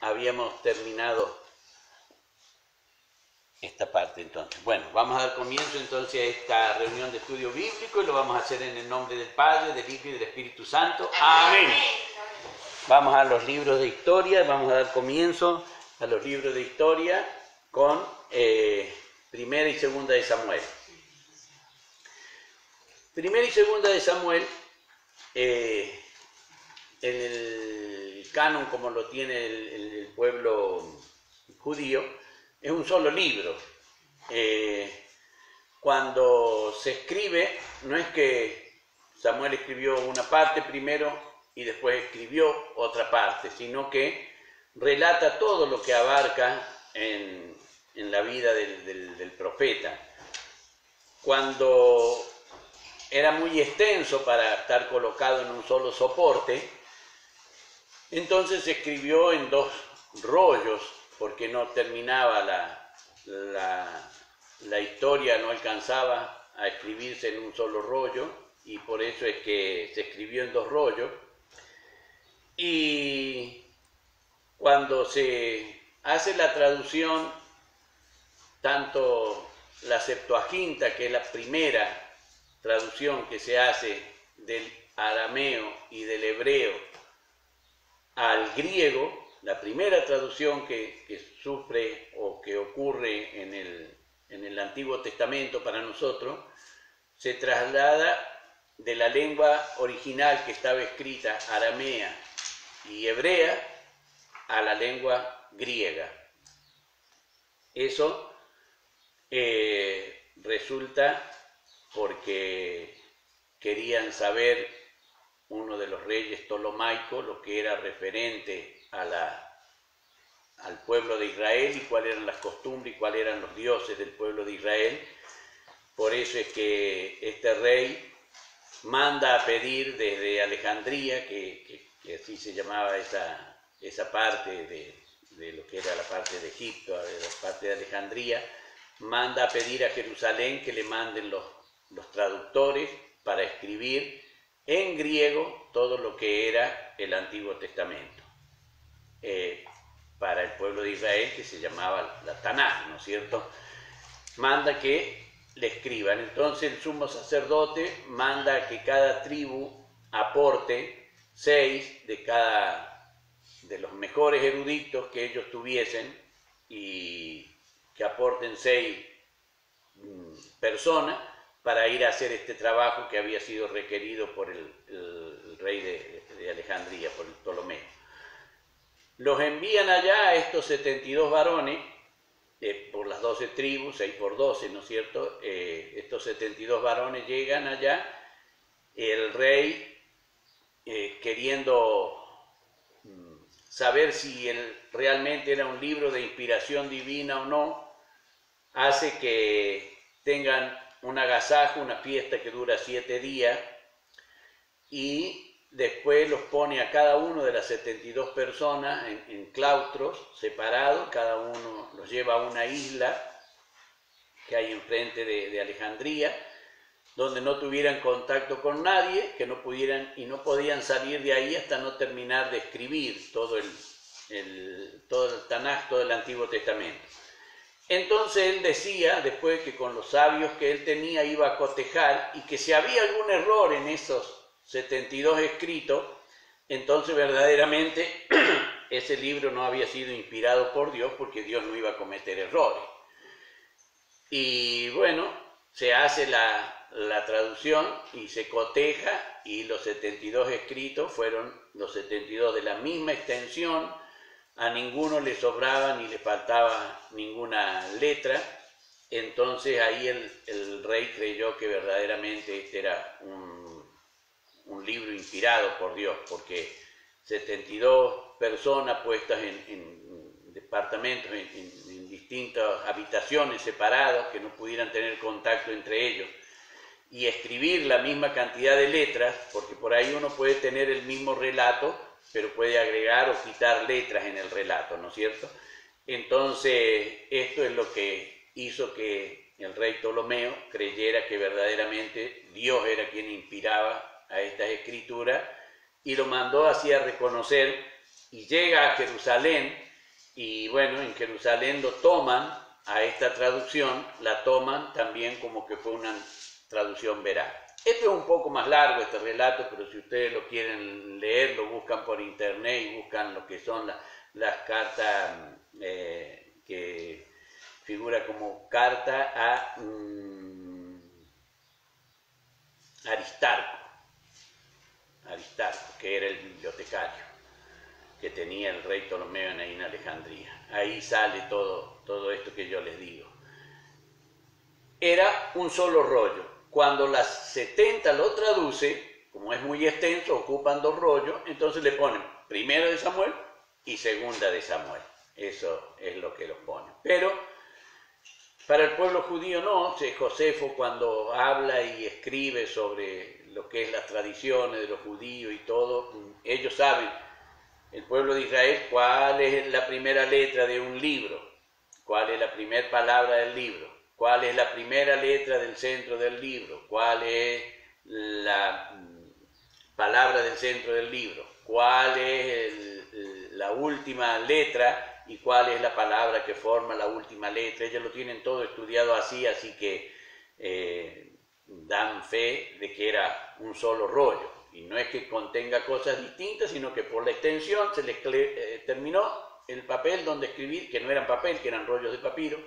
habíamos terminado esta parte entonces. Bueno, vamos a dar comienzo entonces a esta reunión de estudio bíblico y lo vamos a hacer en el nombre del Padre, del Hijo y del Espíritu Santo. Amén. Vamos a los libros de historia, vamos a dar comienzo a los libros de historia con Primera y Segunda de Samuel. Primera y Segunda de Samuel, en el canon como lo tiene el pueblo judío, es un solo libro. Cuando se escribe, no es que Samuel escribió una parte primero y después escribió otra parte, sino que relata todo lo que abarca en la vida del profeta. Cuando era muy extenso para estar colocado en un solo soporte, entonces se escribió en dos rollos, porque no terminaba la historia, no alcanzaba a escribirse en un solo rollo, y por eso es que se escribió en dos rollos. Y cuando se hace la traducción, tanto la Septuaginta, que es la primera traducción que se hace del arameo y del hebreo al griego, la primera traducción que sufre o que ocurre en el Antiguo Testamento para nosotros, se traslada de la lengua original que estaba escrita, aramea y hebrea, a la lengua griega. Eso resulta porque querían saber uno de los reyes Ptolomaico lo que era referente al pueblo de Israel y cuáles eran las costumbres y cuáles eran los dioses del pueblo de Israel. Por eso es que este rey manda a pedir desde Alejandría, que así se llamaba esa parte de lo que era la parte de Egipto, la parte de Alejandría, manda a pedir a Jerusalén que le manden los traductores para escribir en griego todo lo que era el Antiguo Testamento, para el pueblo de Israel, que se llamaba la Tanaj, ¿no es cierto? Manda que le escriban. Entonces el sumo sacerdote manda que cada tribu aporte 6 de los mejores eruditos que ellos tuviesen, y que aporten 6 personas para ir a hacer este trabajo que había sido requerido por el rey de Alejandría, por el Ptolomeo. Los envían allá a estos 72 varones, por las 12 tribus, 6 por 12, ¿no es cierto? Estos 72 varones llegan allá, el rey, queriendo saber si realmente era un libro de inspiración divina o no, hace que tengan un agasajo, una fiesta que dura 7 días, y después los pone a cada uno de las 72 personas en claustros separados, cada uno los lleva a una isla que hay enfrente de Alejandría, donde no tuvieran contacto con nadie, que no pudieran y no podían salir de ahí hasta no terminar de escribir todo el Tanaj, todo el Antiguo Testamento. Entonces él decía, después, que con los sabios que él tenía iba a cotejar, y que si había algún error en esos 72 escritos, entonces verdaderamente ese libro no había sido inspirado por Dios, porque Dios no iba a cometer errores. Y bueno, se hace la traducción y se coteja, y los 72 escritos fueron los 72 de la misma extensión, a ninguno le sobraba ni le faltaba ninguna letra. Entonces ahí el rey creyó que verdaderamente este era un libro inspirado por Dios, porque 72 personas puestas en departamentos, en distintas habitaciones separadas, que no pudieran tener contacto entre ellos, y escribir la misma cantidad de letras, porque por ahí uno puede tener el mismo relato, pero puede agregar o quitar letras en el relato, ¿no es cierto? Entonces, esto es lo que hizo que el rey Ptolomeo creyera que verdaderamente Dios era quien inspiraba a estas escrituras, y lo mandó así a reconocer y llega a Jerusalén, y bueno, en Jerusalén lo toman a esta traducción, la toman también como que fue una traducción veraz. Esto es un poco más largo, este relato, pero si ustedes lo quieren leer, lo buscan por internet y buscan lo que son las cartas que figura como carta a Aristarco, que era el bibliotecario que tenía el rey Ptolomeo en Alejandría. Ahí sale todo esto que yo les digo. Era un solo rollo. Cuando las 70 lo traduce, como es muy extenso, ocupan 2 rollos, entonces le ponen primera de Samuel y segunda de Samuel. Eso es lo que los ponen. Pero para el pueblo judío no. Josefo, cuando habla y escribe sobre lo que es las tradiciones de los judíos y todo, ellos saben, el pueblo de Israel, cuál es la primera letra de un libro, cuál es la primera palabra del libro, cuál es la primera letra del centro del libro, cuál es la palabra del centro del libro, cuál es la última letra y cuál es la palabra que forma la última letra. Ellos lo tienen todo estudiado así que dan fe de que era un solo rollo. Y no es que contenga cosas distintas, sino que por la extensión se les terminó el papel donde escribir, que no eran papel, que eran rollos de papiro,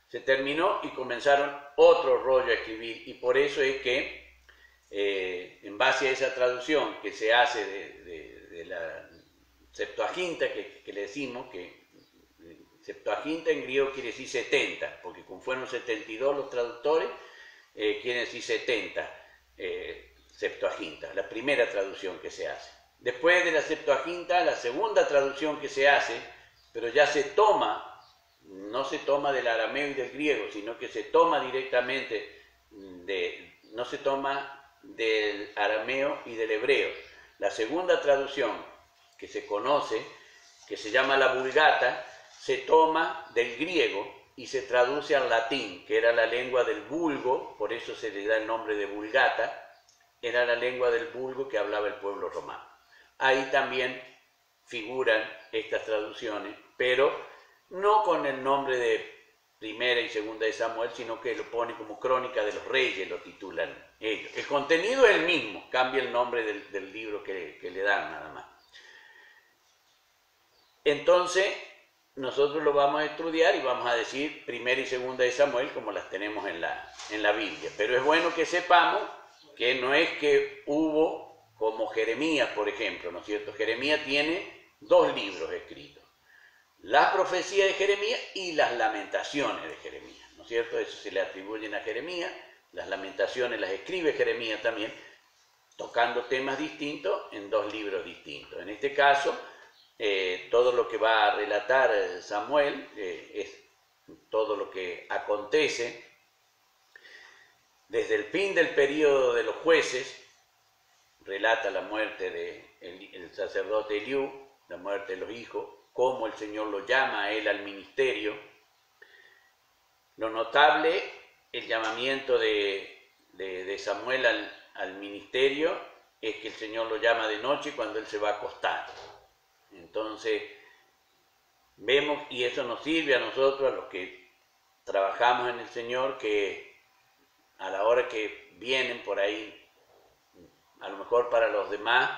se terminó y comenzaron otro rollo a escribir. Y por eso es que, en base a esa traducción que se hace de la Septuaginta, que le decimos, que Septuaginta en griego quiere decir 70, porque como fueron 72 los traductores, quiere decir 70. Septuaginta, la primera traducción que se hace. Después de la Septuaginta, la segunda traducción que se hace, pero ya se toma, no se toma del arameo y del griego, sino que se toma directamente no se toma del arameo y del hebreo. La segunda traducción que se conoce, que se llama la Vulgata, se toma del griego y se traduce al latín, que era la lengua del vulgo, por eso se le da el nombre de Vulgata. Era la lengua del vulgo que hablaba el pueblo romano. Ahí también figuran estas traducciones, pero no con el nombre de primera y segunda de Samuel, sino que lo pone como Crónica de los Reyes, lo titulan ellos. El contenido es el mismo, cambia el nombre del libro que le dan nada más. Entonces, nosotros lo vamos a estudiar y vamos a decir primera y segunda de Samuel como las tenemos en la Biblia. Pero es bueno que sepamos que no es que hubo como Jeremías, por ejemplo, ¿no es cierto? Jeremías tiene 2 libros escritos, las profecías de Jeremías y las lamentaciones de Jeremías, ¿no es cierto? Eso se le atribuyen a Jeremías, las lamentaciones las escribe Jeremías también, tocando temas distintos en 2 libros distintos. En este caso, todo lo que va a relatar Samuel es todo lo que acontece desde el fin del período de los jueces. Relata la muerte del sacerdote Eliú, la muerte de los hijos, cómo el Señor lo llama a él al ministerio. Lo notable, el llamamiento de Samuel al ministerio, es que el Señor lo llama de noche cuando él se va a acostar. Entonces, vemos, y eso nos sirve a nosotros, a los que trabajamos en el Señor, que a la hora que vienen por ahí, a lo mejor para los demás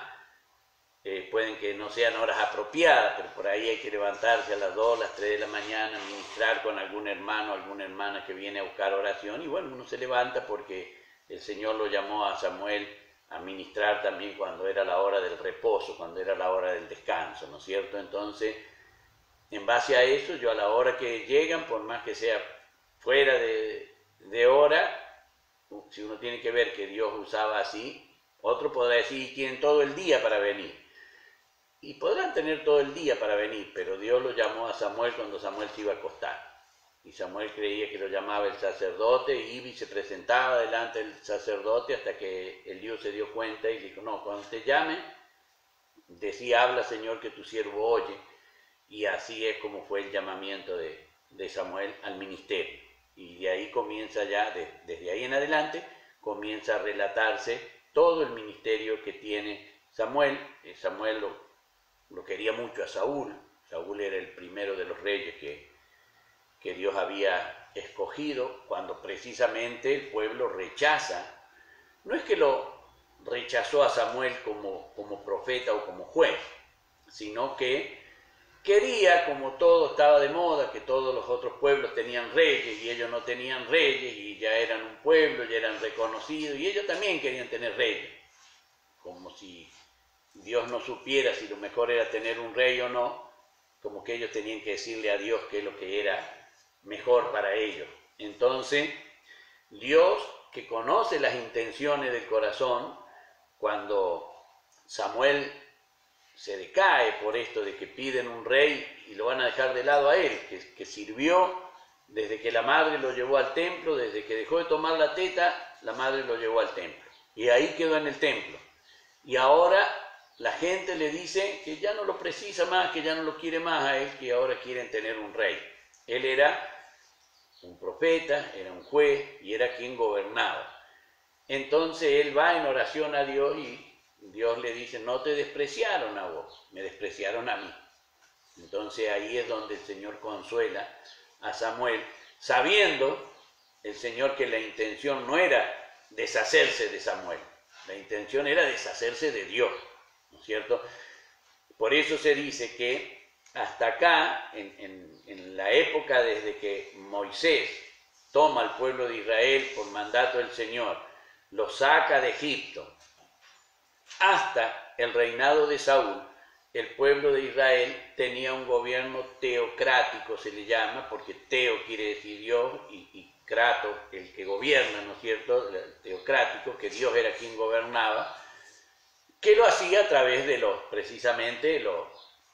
pueden que no sean horas apropiadas, pero por ahí hay que levantarse a las 2, las 3 de la mañana, ministrar con algún hermano, alguna hermana que viene a buscar oración, y bueno, uno se levanta porque el Señor lo llamó a Samuel a ministrar también cuando era la hora del reposo, cuando era la hora del descanso, ¿no es cierto? Entonces, en base a eso, yo a la hora que llegan, por más que sea fuera de hora, si uno tiene que ver que Dios usaba así, otro podrá decir, tienen todo el día para venir. Y podrán tener todo el día para venir, pero Dios lo llamó a Samuel cuando Samuel se iba a acostar. Y Samuel creía que lo llamaba el sacerdote, iba y se presentaba delante del sacerdote hasta que Eliú se dio cuenta y dijo, no, cuando te llame, decía, habla Señor que tu siervo oye. Y así es como fue el llamamiento de Samuel al ministerio. Y de ahí comienza ya, desde ahí en adelante, comienza a relatarse todo el ministerio que tiene Samuel. Samuel lo quería mucho a Saúl. Saúl era el primero de los reyes que Dios había escogido cuando precisamente el pueblo rechaza. No es que lo rechazó a Samuel como profeta o como juez, sino que quería, como todo estaba de moda, que todos los otros pueblos tenían reyes y ellos no tenían reyes y ya eran un pueblo, ya eran reconocidos y ellos también querían tener reyes, como si Dios no supiera si lo mejor era tener un rey o no, como que ellos tenían que decirle a Dios qué es lo que era mejor para ellos. Entonces, Dios, que conoce las intenciones del corazón, cuando Samuel se decae por esto de que piden un rey y lo van a dejar de lado a él, que sirvió desde que la madre lo llevó al templo, desde que dejó de tomar la teta, la madre lo llevó al templo. Y ahí quedó en el templo. Y ahora la gente le dice que ya no lo precisa más, que ya no lo quiere más a él, que ahora quieren tener un rey. Él era un profeta, era un juez y era quien gobernaba. Entonces él va en oración a Dios y Dios le dice, no te despreciaron a vos, me despreciaron a mí. Entonces ahí es donde el Señor consuela a Samuel, sabiendo el Señor que la intención no era deshacerse de Samuel, la intención era deshacerse de Dios, ¿no es cierto? Por eso se dice que hasta acá, en la época desde que Moisés toma al pueblo de Israel por mandato del Señor, lo saca de Egipto, hasta el reinado de Saúl, el pueblo de Israel tenía un gobierno teocrático, se le llama, porque teo quiere decir Dios y kratos, el que gobierna, ¿no es cierto?, el teocrático, que Dios era quien gobernaba, que lo hacía a través de precisamente los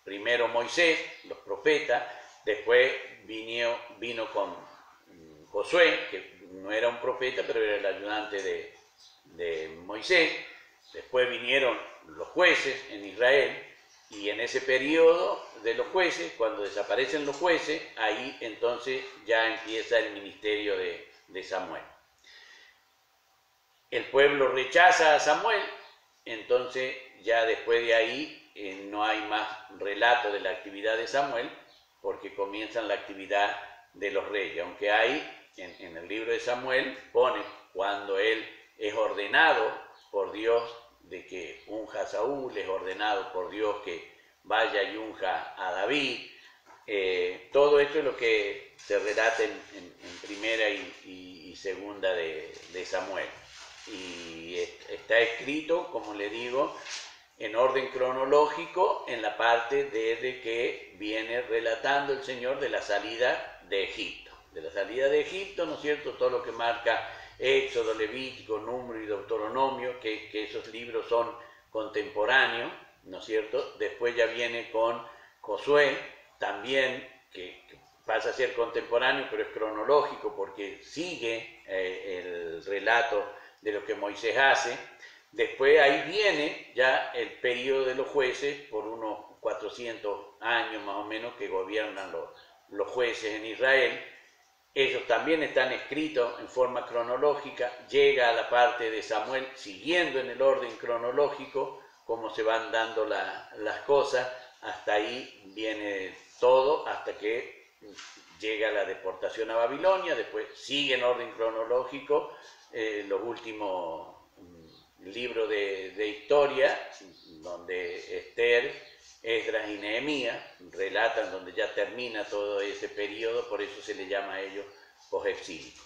primero Moisés, los profetas, después vino con Josué, que no era un profeta, pero era el ayudante de Moisés. Después vinieron los jueces en Israel y en ese periodo de los jueces, cuando desaparecen los jueces, ahí entonces ya empieza el ministerio de Samuel. El pueblo rechaza a Samuel, entonces ya después de ahí no hay más relato de la actividad de Samuel, porque comienzan la actividad de los reyes, aunque hay en el libro de Samuel, pone cuando él es ordenado por Dios de que unja a Saúl, es ordenado por Dios que vaya y unja a David. Todo esto es lo que se relata en primera y segunda de Samuel. Y está escrito, como le digo, en orden cronológico en la parte desde que viene relatando el Señor de la salida de Egipto. De la salida de Egipto, ¿no es cierto?, todo lo que marca Éxodo, Levítico, Número y Deuteronomio, que esos libros son contemporáneos, ¿no es cierto? Después ya viene con Josué, también, que pasa a ser contemporáneo, pero es cronológico porque sigue el relato de lo que Moisés hace. Después ahí viene ya el periodo de los jueces, por unos 400 años más o menos que gobiernan los jueces en Israel. Ellos también están escritos en forma cronológica, llega a la parte de Samuel siguiendo en el orden cronológico, cómo se van dando las cosas, hasta ahí viene todo, hasta que llega la deportación a Babilonia, después sigue en orden cronológico los últimos libros de historia, donde Esther, Esdras y Nehemías relatan donde ya termina todo ese periodo, por eso se le llama a ellos posexílicos.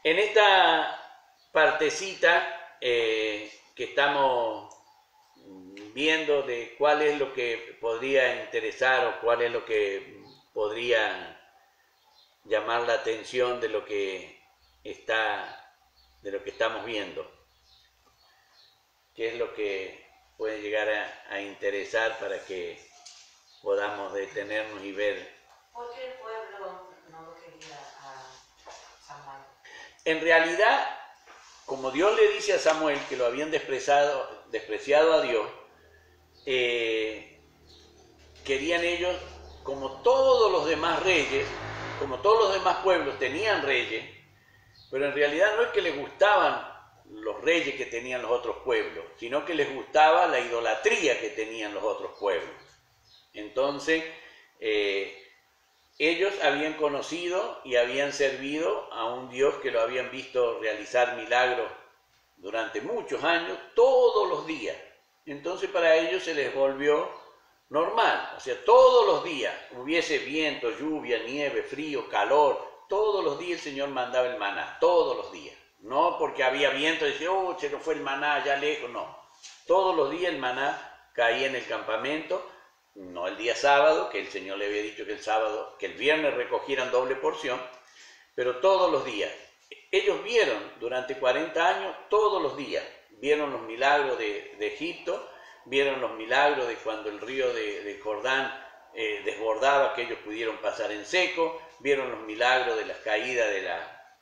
En esta partecita que estamos viendo de cuál es lo que podría interesar o cuál es lo que podría llamar la atención de lo que estamos viendo, qué es lo que puede llegar a interesar para que podamos detenernos y ver. ¿Por qué el pueblo no lo quería a Samuel? En realidad, como Dios le dice a Samuel que lo habían despreciado a Dios, querían ellos, como todos los demás reyes, como todos los demás pueblos tenían reyes, pero en realidad no es que les gustaban los reyes que tenían los otros pueblos, sino que les gustaba la idolatría que tenían los otros pueblos. Entonces, ellos habían conocido y habían servido a un Dios que lo habían visto realizar milagros durante muchos años, todos los días. Entonces para ellos se les volvió normal, o sea, todos los días, hubiese viento, lluvia, nieve, frío, calor, todos los días el Señor mandaba el maná, todos los días. No porque había viento y decía, oh, se nos fue el maná allá lejos, no. Todos los días el maná caía en el campamento, no el día sábado, que el Señor le había dicho que el sábado, que el viernes recogieran doble porción, pero todos los días. Ellos vieron durante 40 años, todos los días, vieron los milagros de Egipto, vieron los milagros de cuando el río de Jordán desbordaba, que ellos pudieron pasar en seco, vieron los milagros de las caídas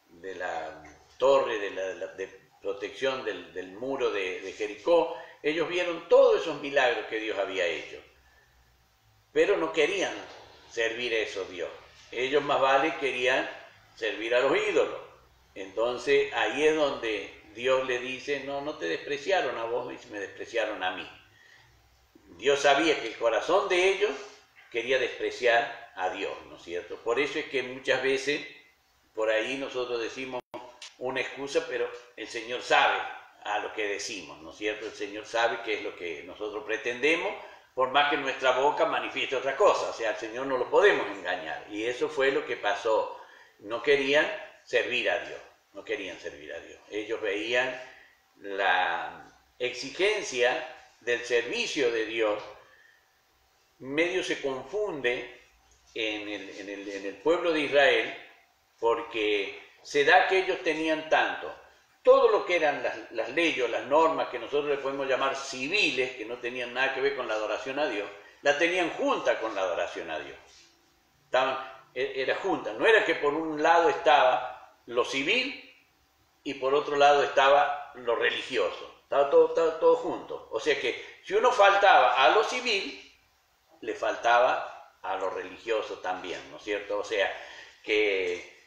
de la torre de protección del muro de Jericó. Ellos vieron todos esos milagros que Dios había hecho, pero no querían servir a esos Dios. Ellos más vale querían servir a los ídolos. Entonces ahí es donde Dios le dice, no te despreciaron a vos, me despreciaron a mí. Dios sabía que el corazón de ellos quería despreciar a Dios, ¿no es cierto? Por eso es que muchas veces por ahí nosotros decimos una excusa, pero el Señor sabe a lo que decimos, ¿no es cierto? El Señor sabe qué es lo que nosotros pretendemos, por más que nuestra boca manifieste otra cosa. O sea, al Señor no lo podemos engañar. Y eso fue lo que pasó. No querían servir a Dios, no querían servir a Dios. Ellos veían la exigencia del servicio de Dios, medio se confunde en el pueblo de Israel, porque se da que ellos tenían tanto, todo lo que eran las leyes o las normas que nosotros le podemos llamar civiles, que no tenían nada que ver con la adoración a Dios, la tenían junta con la adoración a Dios. Era junta, no era que por un lado estaba lo civil y por otro lado estaba lo religioso, estaba todo junto. O sea que si uno faltaba a lo civil, le faltaba a lo religioso también, ¿no es cierto? O sea que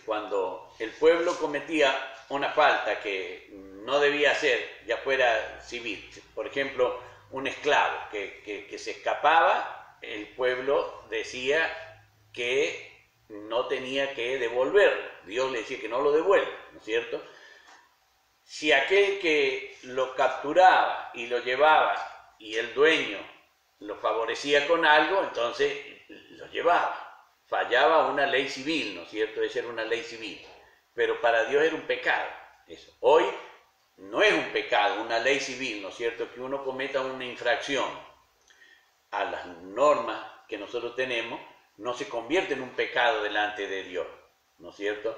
cuando el pueblo cometía una falta que no debía hacer, ya fuera civil, por ejemplo, un esclavo que se escapaba, el pueblo decía que no tenía que devolverlo. Dios le decía que no lo devuelva, ¿no es cierto? Si aquel que lo capturaba y lo llevaba y el dueño lo favorecía con algo, entonces lo llevaba. Fallaba una ley civil, ¿no es cierto? Esa era una ley civil. Pero para Dios era un pecado. Eso. Hoy no es un pecado, una ley civil, ¿no es cierto? Que uno cometa una infracción a las normas que nosotros tenemos, no se convierte en un pecado delante de Dios, ¿no es cierto?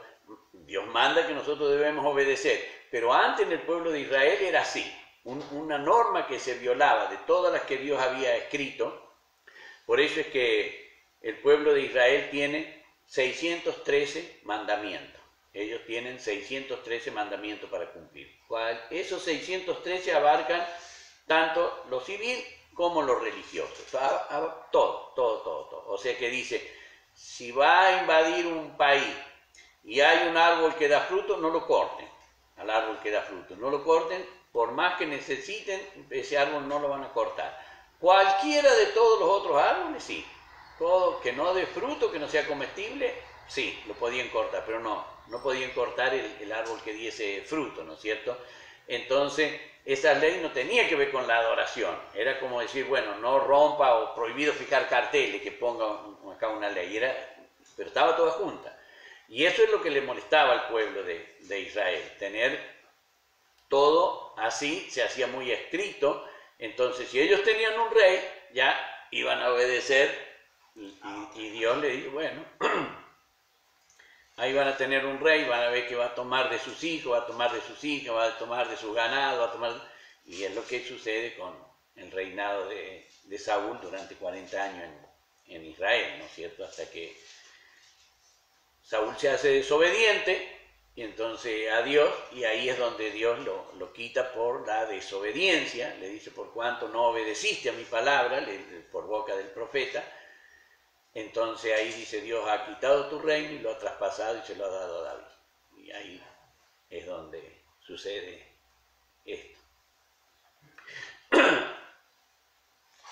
Dios manda que nosotros debemos obedecer, pero antes en el pueblo de Israel era así, una norma que se violaba de todas las que Dios había escrito. Por eso es que el pueblo de Israel tiene 613 mandamientos. Ellos tienen 613 mandamientos para cumplir. Esos 613 abarcan tanto lo civil como lo religioso. Todo. O sea que dice, si va a invadir un país y hay un árbol que da fruto, no lo corten. Al árbol que da fruto, no lo corten, por más que necesiten, ese árbol no lo van a cortar. Cualquiera de todos los otros árboles, sí. Todo que no dé fruto, que no sea comestible, sí, lo podían cortar, pero no podían cortar el árbol que diese fruto, ¿no es cierto? Entonces, esa ley no tenía que ver con la adoración. Era como decir, bueno, no rompa o prohibido fijar carteles, que ponga acá una ley. Pero estaba toda junta. Y eso es lo que le molestaba al pueblo de Israel, tener todo así, se hacía muy estricto. Entonces, si ellos tenían un rey, ya iban a obedecer. Y Dios le dijo, bueno, ahí van a tener un rey, van a ver que va a tomar de sus hijos, va a tomar de sus hijas, va a tomar de su ganado, y es lo que sucede con el reinado de Saúl durante 40 años en Israel, ¿no es cierto? Hasta que Saúl se hace desobediente, y entonces a Dios, y ahí es donde Dios lo quita por la desobediencia. Le dice, por cuanto no obedeciste a mi palabra, por boca del profeta. Entonces ahí dice, Dios ha quitado tu reino y lo ha traspasado y se lo ha dado a David. Y ahí es donde sucede esto.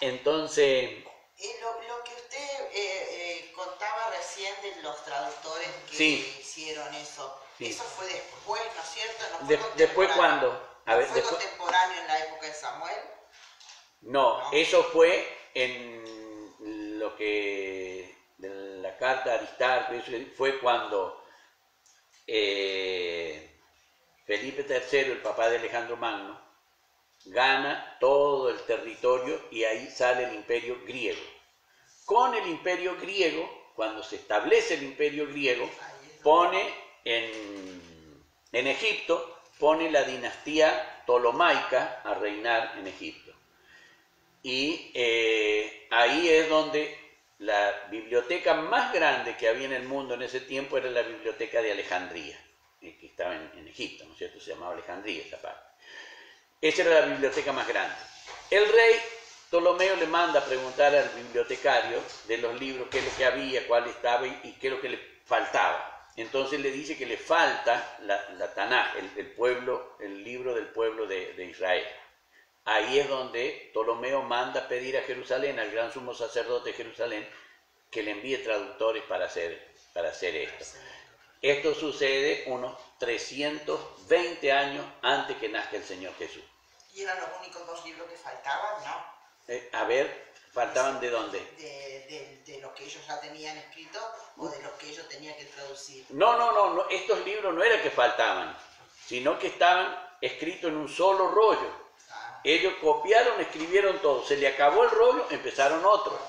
Entonces... Lo que usted contaba recién de los traductores que sí, hicieron eso, sí. Eso fue después, ¿no es cierto? ¿No fue ¿Después cuándo? A ver, ¿fue contemporáneo en la época de Samuel? No, eso fue en lo que de la carta de Aristarco, eso fue cuando Felipe III, el papá de Alejandro Magno, gana todo el territorio y ahí sale el imperio griego. Con el imperio griego, cuando se establece el imperio griego, pone en Egipto, pone la dinastía ptolomaica a reinar en Egipto. Y ahí es donde la biblioteca más grande que había en el mundo en ese tiempo era la biblioteca de Alejandría, que estaba en Egipto, ¿no es cierto? Se llamaba Alejandría esa parte. Esa era la biblioteca más grande. El rey Ptolomeo le manda a preguntar al bibliotecario de los libros qué es lo que había, cuál estaba y qué es lo que le faltaba. Entonces le dice que le falta la Tanaj, el libro del pueblo de Israel. Ahí es donde Ptolomeo manda a pedir a Jerusalén, al gran sumo sacerdote de Jerusalén, que le envíe traductores para hacer esto. Esto sucede unos 320 años antes que nazca el Señor Jesús. ¿Y eran los únicos 2 libros que faltaban? No. A ver, ¿faltaban de dónde? De lo que ellos ya tenían escrito o de lo que ellos tenían que traducir. No, estos libros no era que faltaban, sino que estaban escritos en un solo rollo. Ellos copiaron, escribieron todo, se le acabó el rollo, empezaron otro.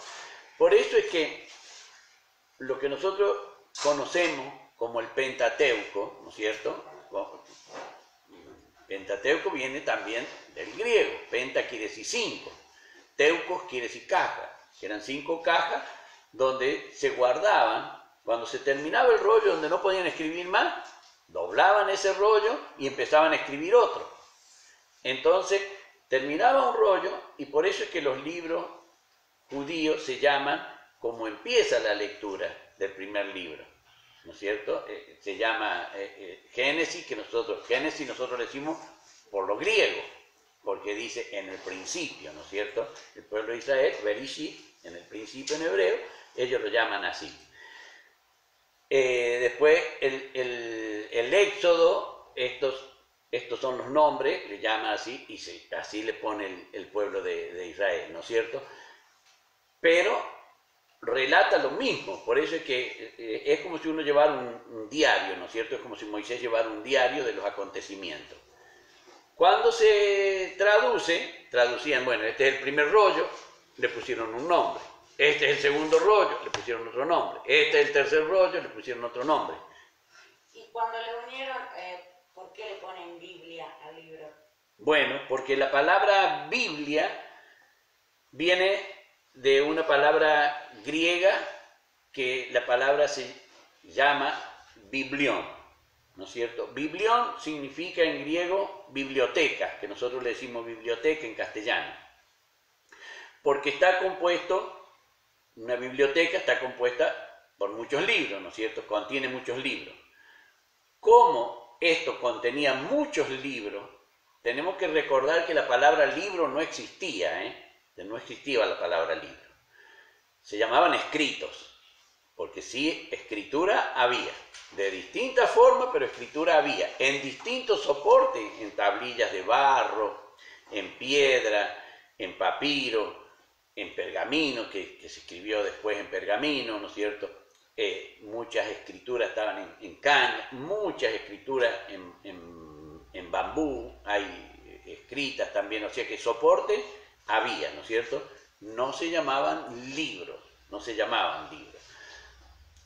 Por eso es que lo que nosotros conocemos como el Pentateuco, ¿no es cierto? Pentateuco viene también del griego, penta quiere decir 5, teucos quiere decir caja, que eran 5 cajas donde se guardaban, cuando se terminaba el rollo donde no podían escribir más, doblaban ese rollo y empezaban a escribir otro. Entonces, terminaba un rollo y por eso es que los libros judíos se llaman como empieza la lectura del primer libro, ¿no es cierto? Se llama Génesis, que nosotros le decimos por lo griego, porque dice en el principio, ¿no es cierto? El pueblo de Israel, Bereshit, en el principio en hebreo, ellos lo llaman así. Después el Éxodo, estos son los nombres, le llaman así, y así le pone el pueblo de Israel, ¿no es cierto? Pero relata lo mismo, por eso es que es como si uno llevara un diario, ¿no es cierto? Es como si Moisés llevara un diario de los acontecimientos. Cuando se traducían, bueno, este es el primer rollo, le pusieron un nombre. Este es el segundo rollo, le pusieron otro nombre. Este es el tercer rollo, le pusieron otro nombre. Y cuando le unieron, ¿por qué le ponen Biblia al libro? Bueno, porque la palabra Biblia viene de una palabra griega que la palabra se llama biblión, ¿no es cierto? Biblión significa en griego biblioteca, que nosotros le decimos biblioteca en castellano, porque está compuesto, una biblioteca está compuesta por muchos libros, ¿no es cierto? Contiene muchos libros. Como esto contenía muchos libros, tenemos que recordar que la palabra libro no existía, no existía la palabra libro. Se llamaban escritos, porque sí, escritura había, de distintas formas, pero escritura había, en distintos soportes, en tablillas de barro, en piedra, en papiro, en pergamino, que se escribió después en pergamino, ¿no es cierto? Muchas escrituras estaban en caña, muchas escrituras en bambú, hay escritas también, o sea que soporte había, ¿no es cierto? No se llamaban libros,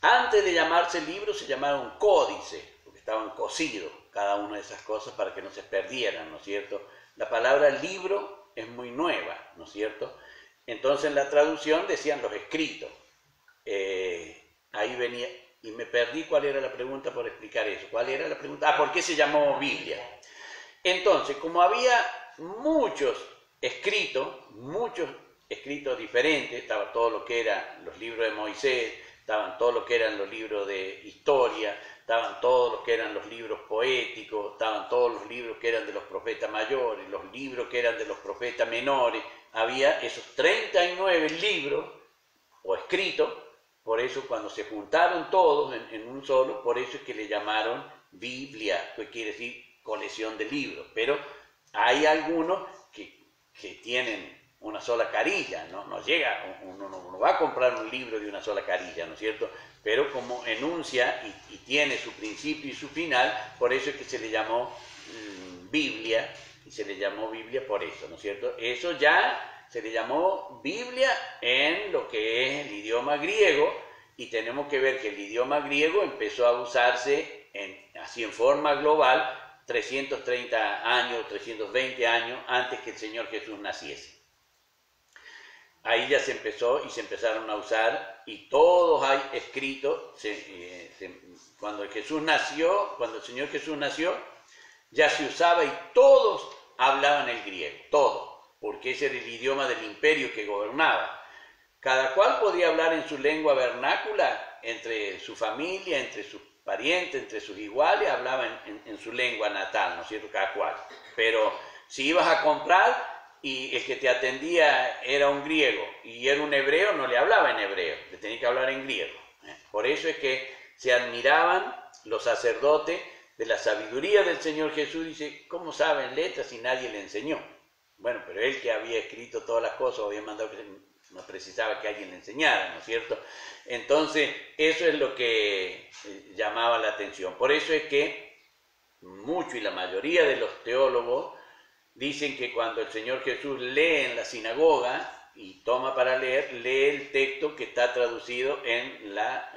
Antes de llamarse libros se llamaron códices, porque estaban cosidos cada una de esas cosas para que no se perdieran, ¿no es cierto? La palabra libro es muy nueva, ¿no es cierto? Entonces en la traducción decían los escritos. Ahí venía, y me perdí cuál era la pregunta por explicar eso. ¿Cuál era la pregunta? ¿Por qué se llamó Biblia? Entonces, como había muchos escritos diferentes, estaba todo lo que eran los libros de Moisés, estaban todo lo que eran los libros de historia, estaban todos los que eran los libros poéticos, estaban todos los libros que eran de los profetas mayores, los libros que eran de los profetas menores. Había esos 39 libros o escritos. Por eso cuando se juntaron todos en un solo, por eso es que le llamaron Biblia, que quiere decir colección de libros. Pero hay algunos que tienen una sola carilla, no llega, uno no va a comprar un libro de una sola carilla, ¿no es cierto? Pero como enuncia y tiene su principio y su final, por eso es que se le llamó Biblia, y se le llamó Biblia por eso, ¿no es cierto? Eso ya se le llamó Biblia en lo que es el idioma griego, y tenemos que ver que el idioma griego empezó a usarse así en forma global 330 años, 320 años antes que el Señor Jesús naciese. Ahí ya se empezó y se empezaron a usar, y todos hay escritos. Cuando el Señor Jesús nació, ya se usaba y todos hablaban el griego, todos, porque ese era el idioma del imperio que gobernaba. Cada cual podía hablar en su lengua vernácula, entre su familia, entre sus parientes, entre sus iguales, hablaban en su lengua natal, ¿no es cierto? Cada cual. Pero si ibas a comprar y el que te atendía era un griego y era un hebreo, no le hablaba en hebreo, le tenía que hablar en griego. Por eso es que se admiraban los sacerdotes de la sabiduría del Señor Jesús. Dice, ¿cómo saben letras si nadie le enseñó? Bueno, pero él que había escrito todas las cosas, había mandado que no precisaba que alguien le enseñara, ¿no es cierto? Entonces, eso es lo que llamaba la atención. Por eso es que mucho y la mayoría de los teólogos dicen que cuando el Señor Jesús lee en la sinagoga y toma para leer, lee el texto que está traducido en la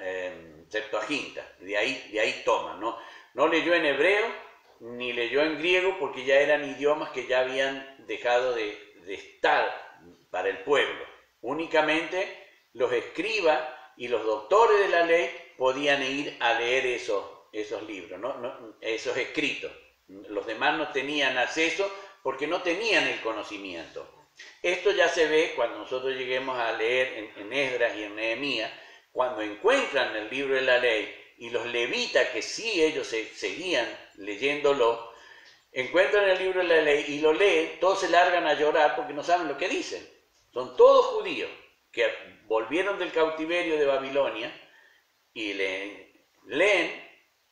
Septuaginta. De ahí toma, ¿no? No leyó en hebreo ni leyó en griego, porque ya eran idiomas que ya habían dejado de estar para el pueblo. Únicamente los escribas y los doctores de la ley podían ir a leer esos libros, esos escritos. Los demás no tenían acceso porque no tenían el conocimiento. Esto ya se ve cuando nosotros lleguemos a leer en Esdras y en Nehemías, cuando encuentran el libro de la ley y los levitas, que sí ellos seguían leyéndolo, encuentran el libro de la ley y lo leen, todos se largan a llorar porque no saben lo que dicen. Son todos judíos que volvieron del cautiverio de Babilonia y leen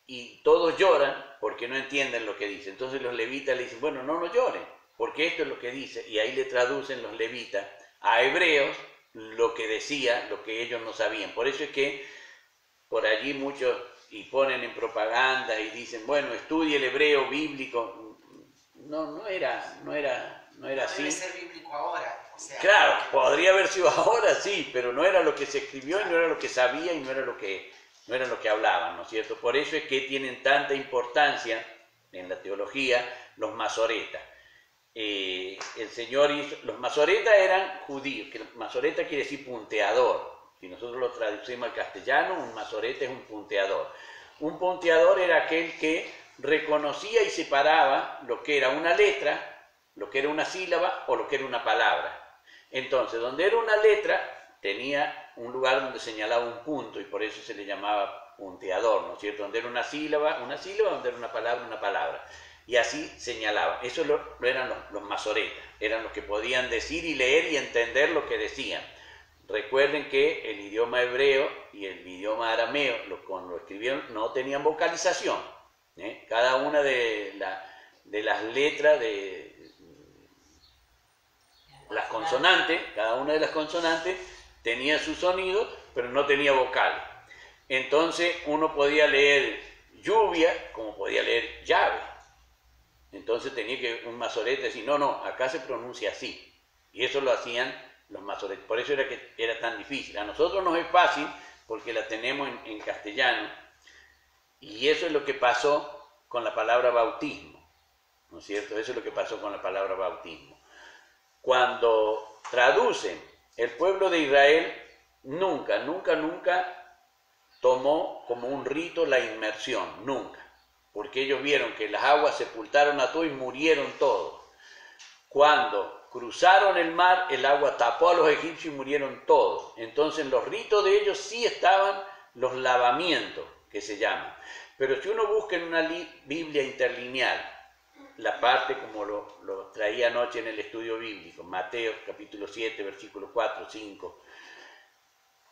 y todos lloran porque no entienden lo que dice. Entonces los levitas le dicen, bueno, no lloren, porque esto es lo que dice. Y ahí le traducen los levitas a hebreos lo que decía, lo que ellos no sabían. Por eso es que por allí muchos y ponen en propaganda y dicen, bueno, estudie el hebreo bíblico. No era así. Debe ser bíblico ahora. O sea, claro, podría haber sido ahora, sí, pero no era lo que se escribió y no era lo que sabía y no era lo que hablaban, ¿no es cierto? Por eso es que tienen tanta importancia en la teología los masoretas. Los masoretas eran judíos, que masoreta quiere decir punteador. Si nosotros lo traducimos al castellano, un masoreta es un punteador. Un punteador era aquel que reconocía y separaba lo que era una letra, lo que era una sílaba o lo que era una palabra. Entonces, donde era una letra, tenía un lugar donde señalaba un punto y por eso se le llamaba punteador, ¿no es cierto? Donde era una sílaba, donde era una palabra. Y así señalaba. Eso eran los masoretas, eran los que podían decir y leer y entender lo que decían. Recuerden que el idioma hebreo y el idioma arameo, cuando lo escribieron, no tenían vocalización. Cada una de las letras de las consonantes, cada una de las consonantes tenía su sonido, pero no tenía vocales. Entonces uno podía leer lluvia como podía leer llave. Entonces tenía que un masorete decir, no, acá se pronuncia así. Y eso lo hacían los masoretes. Por eso era que era tan difícil. A nosotros nos es fácil porque la tenemos en castellano. Y eso es lo que pasó con la palabra bautismo. ¿No es cierto? Eso es lo que pasó con la palabra bautismo. Cuando traducen, el pueblo de Israel nunca tomó como un rito la inmersión, nunca. Porque ellos vieron que las aguas sepultaron a todos y murieron todos. Cuando cruzaron el mar, el agua tapó a los egipcios y murieron todos. Entonces en los ritos de ellos sí estaban los lavamientos, que se llaman. Pero si uno busca en una Biblia interlineal, la parte como lo traía anoche en el estudio bíblico, Mateo capítulo 7, versículos 4, 5,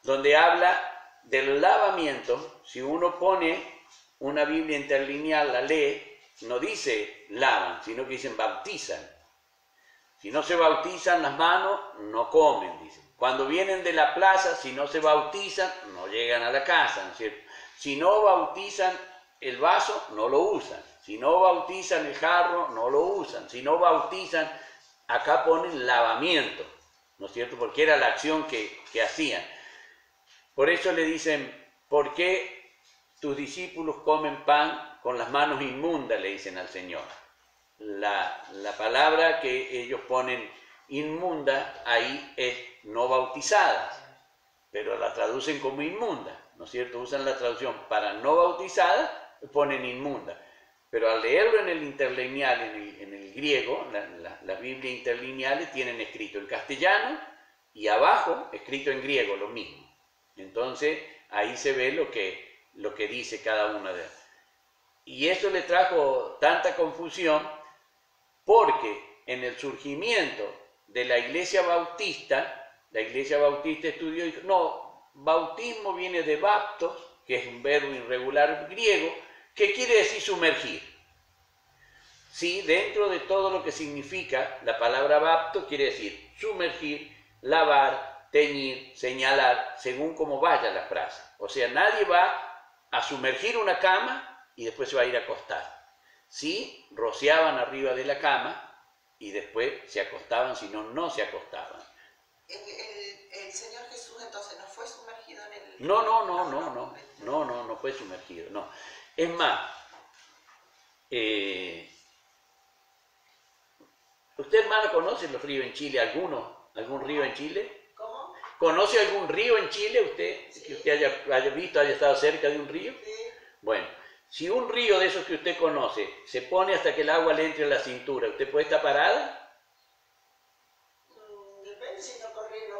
donde habla del lavamiento, si uno pone una Biblia interlineal, la lee, no dice lavan, sino que dicen bautizan. Si no se bautizan las manos, no comen, dicen. Cuando vienen de la plaza, si no se bautizan, no llegan a la casa, ¿no es cierto? Si no bautizan el vaso, no lo usan. Si no bautizan el jarro, no lo usan. Si no bautizan, acá ponen lavamiento, ¿no es cierto? Porque era la acción que hacían. Por eso le dicen, ¿por qué tus discípulos comen pan con las manos inmundas? Le dicen al Señor. La palabra que ellos ponen inmunda ahí es no bautizadas, pero la traducen como inmunda, ¿no es cierto? Usan la traducción para no bautizadas, ponen inmunda. Pero al leerlo en el interlineal, en el griego, las Biblias interlineales tienen escrito en castellano y abajo escrito en griego lo mismo. Entonces ahí se ve lo que dice cada una de ellas. Y eso le trajo tanta confusión porque en el surgimiento de la iglesia bautista estudió y dijo, no, bautismo viene de baptos, que es un verbo irregular griego, que quiere decir sumergir. Sí, dentro de todo lo que significa la palabra bapto, quiere decir sumergir, lavar, teñir, señalar, según cómo vaya la frase. O sea, nadie va a sumergir una cama y después se va a ir a acostar. Sí, rociaban arriba de la cama y después se acostaban, si no, no se acostaban. El Señor Jesús entonces no fue sumergido en el... No fue sumergido, no. Es más, ¿usted, hermano, conoce los ríos en Chile? ¿Algún río en Chile? ¿Cómo? ¿Conoce algún río en Chile usted? Sí. Que usted haya visto, haya estado cerca de un río. Sí. Bueno, si un río de esos que usted conoce se pone hasta que el agua le entre a la cintura, ¿usted puede estar parada? Depende si no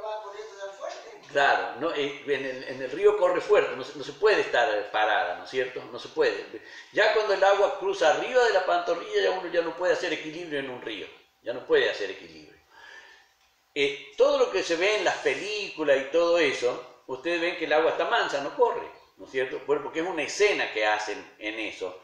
va corriendo tan fuerte. Claro, no, en el río corre fuerte, no se puede estar parada, ¿no es cierto? No se puede. Ya cuando el agua cruza arriba de la pantorrilla, uno ya no puede hacer equilibrio en un río, ya no puede hacer equilibrio. Todo lo que se ve en las películas y todo eso, ustedes ven que el agua está mansa, no corre, ¿no es cierto? Bueno, porque es una escena que hacen en eso.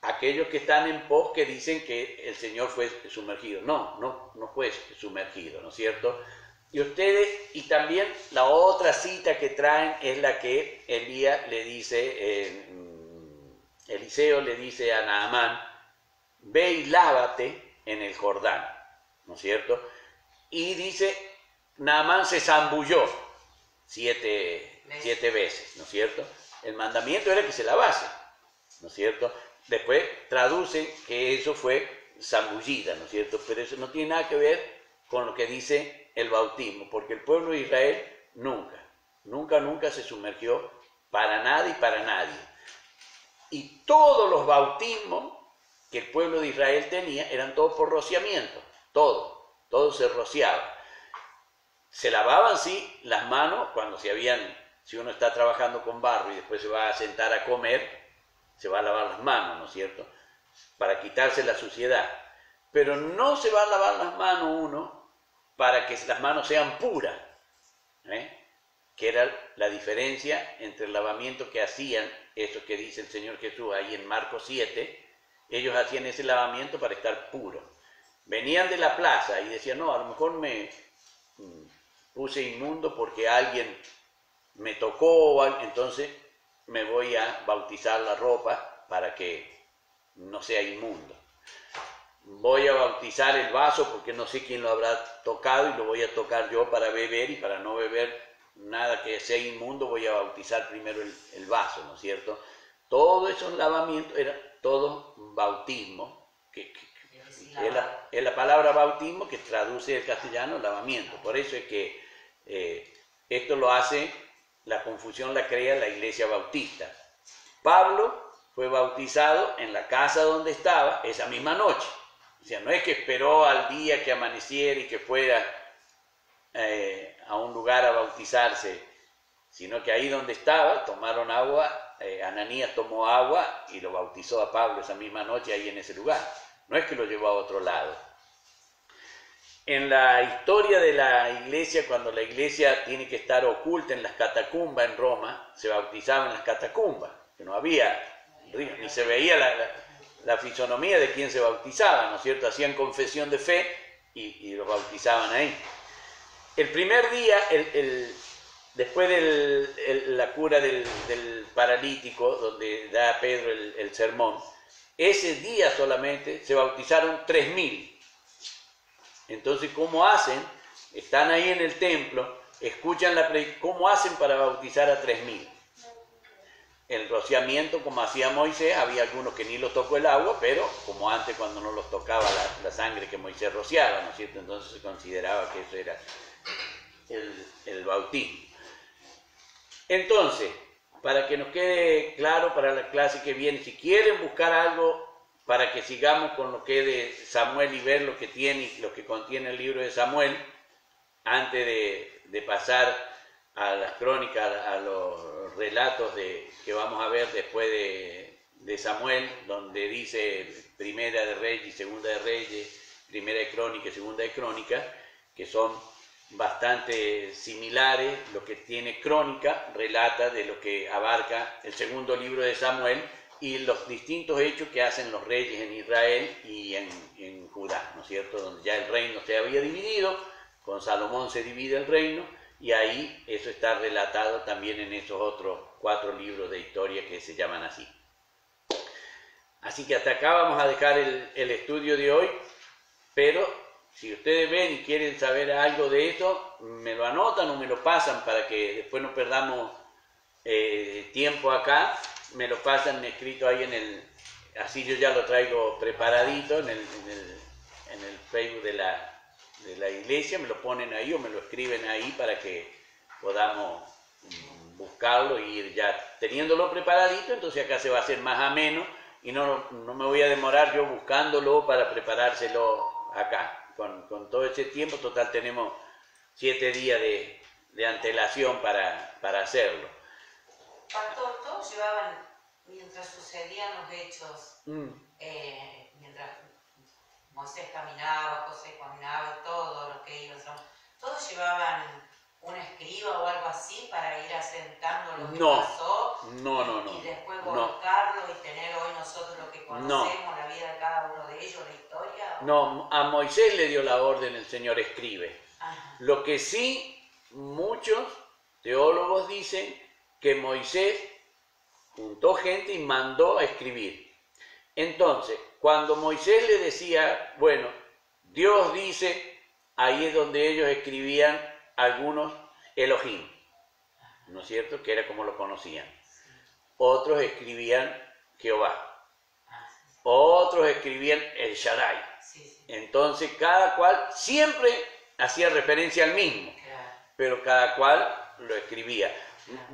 Aquellos que están en pos que dicen que el Señor fue sumergido. No fue sumergido, ¿no es cierto? Y ustedes, y también la otra cita que traen es la que Eliseo le dice a Naamán, ve y lávate en el Jordán, ¿no es cierto? Y dice, Naamán se zambulló 7 veces, ¿no es cierto? El mandamiento era que se lavase, ¿no es cierto? Después traducen que eso fue zambullida, ¿no es cierto? Pero eso no tiene nada que ver con lo que dice el bautismo, porque el pueblo de Israel nunca se sumergió para nada y para nadie. Y todos los bautismos que el pueblo de Israel tenía eran todos por rociamiento, todo se rociaba. Se lavaban, sí, las manos cuando si uno está trabajando con barro y después se va a sentar a comer, se va a lavar las manos, ¿no es cierto? Para quitarse la suciedad. Pero no se va a lavar las manos uno para que las manos sean puras, que era la diferencia entre el lavamiento que hacían, eso que dice el Señor Jesús ahí en Marcos 7, ellos hacían ese lavamiento para estar puros. Venían de la plaza y decían, no, a lo mejor me puse inmundo porque alguien me tocó, entonces me voy a bautizar la ropa para que no sea inmundo. Voy a bautizar el vaso porque no sé quién lo habrá tocado y lo voy a tocar yo para beber, y para no beber nada que sea inmundo voy a bautizar primero el vaso, ¿no es cierto? Todos esos lavamientos eran todo bautismo, que es la palabra bautismo que traduce el castellano lavamiento. Por eso es que esto lo hace, la confusión la crea la iglesia bautista. Pablo fue bautizado en la casa donde estaba esa misma noche. O sea, no es que esperó al día que amaneciera y que fuera a un lugar a bautizarse, sino que ahí donde estaba tomaron agua Ananías tomó agua y lo bautizó a Pablo esa misma noche ahí en ese lugar. No es que lo llevó a otro lado. En la historia de la iglesia, cuando la iglesia tiene que estar oculta en las catacumbas en Roma, se bautizaba en las catacumbas, que no había, ni se veía la fisonomía de quien se bautizaba, ¿no es cierto? Hacían confesión de fe y los bautizaban ahí. El primer día, después de la cura del paralítico, donde da Pedro el sermón, ese día solamente se bautizaron 3.000. Entonces, ¿cómo hacen? Están ahí en el templo, escuchan la predicación. ¿Cómo hacen para bautizar a 3.000? El rociamiento, como hacía Moisés, había algunos que ni los tocó el agua, pero como antes cuando no los tocaba la sangre que Moisés rociaba, ¿no es cierto? Entonces se consideraba que eso era el bautismo. Entonces, para que nos quede claro para la clase que viene, si quieren buscar algo para que sigamos con lo que es de Samuel y ver lo que tiene y lo que contiene el libro de Samuel, antes de pasar a las crónicas, a los relatos que vamos a ver después de Samuel, donde dice Primera de Reyes y Segunda de Reyes, Primera de Crónicas y Segunda de Crónicas, que son bastante similares. Lo que tiene Crónica relata de lo que abarca el segundo libro de Samuel y los distintos hechos que hacen los reyes en Israel y en Judá, ¿no es cierto? Donde ya el reino se había dividido, con Salomón se divide el reino, y ahí eso está relatado también en esos otros 4 libros de historia que se llaman así. Así que hasta acá vamos a dejar el estudio de hoy, pero si ustedes ven y quieren saber algo de esto, me lo anotan o me lo pasan para que después no perdamos tiempo acá. Me lo pasan escrito ahí así yo ya lo traigo preparadito en el Facebook de la iglesia, me lo ponen ahí o me lo escriben ahí para que podamos buscarlo y ir ya teniéndolo preparadito. Entonces acá se va a hacer más ameno y no me voy a demorar yo buscándolo para preparárselo acá. Con todo ese tiempo, total tenemos 7 días de antelación para hacerlo. Pastor, todos llevaban, mientras sucedían los hechos, mientras Moisés caminaba, José caminaba, todo lo que iban, todos llevaban un escriba o algo así para ir asentando lo que pasó. No. Y después volcarlo y tener hoy nosotros lo que conocemos, la vida de cada uno de ellos, la historia. No, a Moisés le dio la orden el Señor escribe. Ajá. Lo que sí, muchos teólogos dicen que Moisés juntó gente y mandó a escribir. Entonces, cuando Moisés le decía, bueno, Dios dice, ahí es donde ellos escribían algunos Elohim, ¿no es cierto? Que era como lo conocían. Otros escribían Jehová. Otros escribían El Shaddai. Entonces, cada cual siempre hacía referencia al mismo, pero cada cual lo escribía.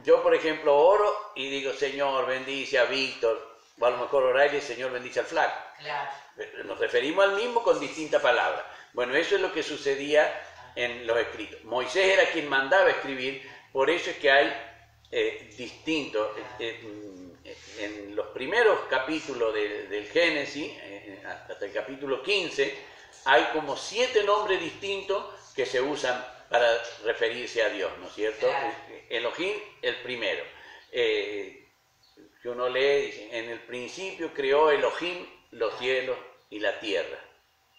Yo, por ejemplo, oro y digo, Señor, bendice a Víctor, o a lo mejor orar y Señor, bendice al flaco. Claro. Nos referimos al mismo con distintas palabras. Bueno, eso es lo que sucedía en los escritos. Moisés era quien mandaba escribir, por eso es que hay distintos. En los primeros capítulos del Génesis, hasta el capítulo 15, hay como 7 nombres distintos que se usan para referirse a Dios, ¿no es cierto? Claro. Elohim, el primero. Que uno lee, dice, en el principio creó Elohim los cielos y la tierra.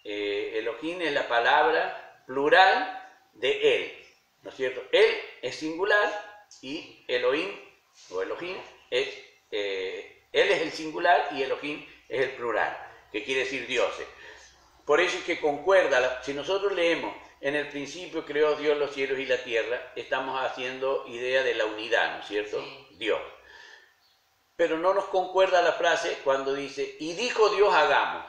Elohim es la palabra plural de Él, ¿no es cierto? Él es singular y Elohim, o Elohim, Él es el singular y Elohim es el plural, que quiere decir dioses. Por eso es que concuerda, si nosotros leemos, en el principio creó Dios los cielos y la tierra, estamos haciendo idea de la unidad, ¿no es cierto? Sí. Dios. Pero no nos concuerda la frase cuando dice, y dijo Dios hagamos.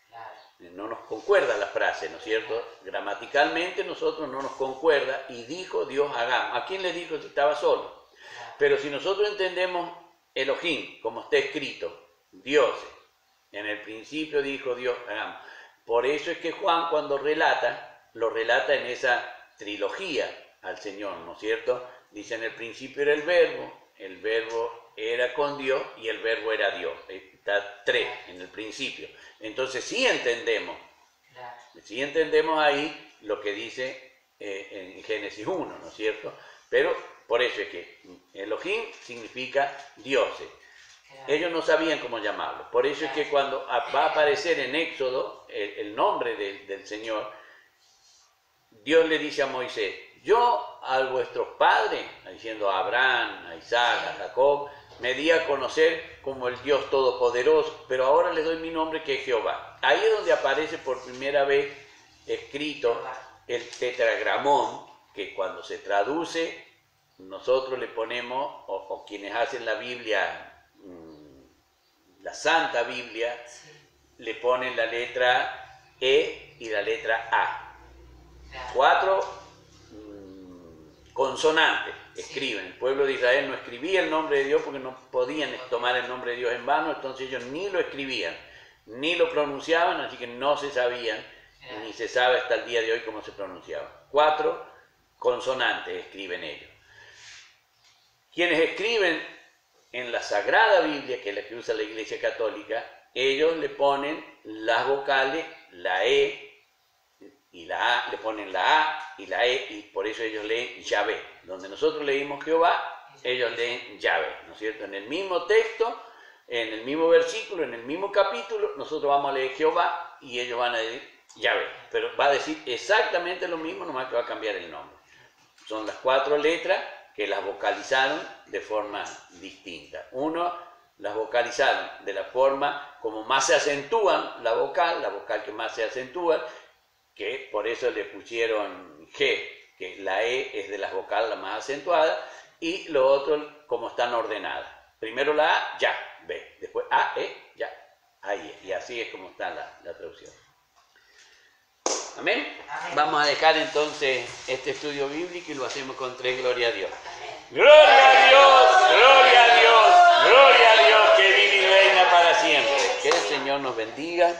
Claro. No nos concuerda la frase, ¿no es cierto? Gramaticalmente nosotros no nos concuerda, y dijo Dios hagamos. ¿A quién le dijo si estaba solo? Pero si nosotros entendemos Elohim, como está escrito, dioses, en el principio dijo Dios hagamos. Por eso es que Juan cuando relata, lo relata en esa trilogía al Señor, ¿no es cierto? Dice, en el principio era el verbo, el verbo era con Dios y el verbo era Dios. Está 3 en el principio. Entonces sí entendemos ahí lo que dice en Génesis 1, ¿no es cierto? Pero por eso es que Elohim significa dioses. Ellos no sabían cómo llamarlo. Por eso es que cuando va a aparecer en Éxodo el nombre del Señor, Dios le dice a Moisés: yo a vuestros padres, diciendo a Abraham, a Isaac, a Jacob, me di a conocer como el Dios Todopoderoso, pero ahora les doy mi nombre, que es Jehová. Ahí es donde aparece por primera vez escrito el tetragramón, que cuando se traduce, nosotros le ponemos, o quienes hacen la Biblia, la Santa Biblia, le ponen la letra E y la letra A. 4 consonantes escriben. El pueblo de Israel no escribía el nombre de Dios porque no podían tomar el nombre de Dios en vano, entonces ellos ni lo escribían, ni lo pronunciaban, así que no se sabían, ni se sabe hasta el día de hoy cómo se pronunciaba. 4 consonantes escriben ellos. Quienes escriben en la Sagrada Biblia, que es la que usa la Iglesia Católica, ellos le ponen las vocales, la E y la A, le ponen la A y la E, y por eso ellos leen Yahvé. Donde nosotros leímos Jehová, ellos leen Yahvé, ¿no es cierto? En el mismo texto, en el mismo versículo, en el mismo capítulo, nosotros vamos a leer Jehová y ellos van a decir Yahvé. Pero va a decir exactamente lo mismo, nomás que va a cambiar el nombre. Son las 4 letras que las vocalizaron de forma distinta. Uno, las vocalizaron de la forma como más se acentúan la vocal que más se acentúa, que por eso le pusieron G, que la E es de las vocales la más acentuada, y lo otro como están ordenadas. Primero la A, ya, B, después A, E, ya, ahí, y así es como está la traducción. ¿Amén? Amén. Vamos a dejar entonces este estudio bíblico y lo hacemos con 3 gloria a Dios. ¡Gloria a Dios! ¡Gloria a Dios! ¡Gloria a Dios que vive y reina para siempre! Que el Señor nos bendiga.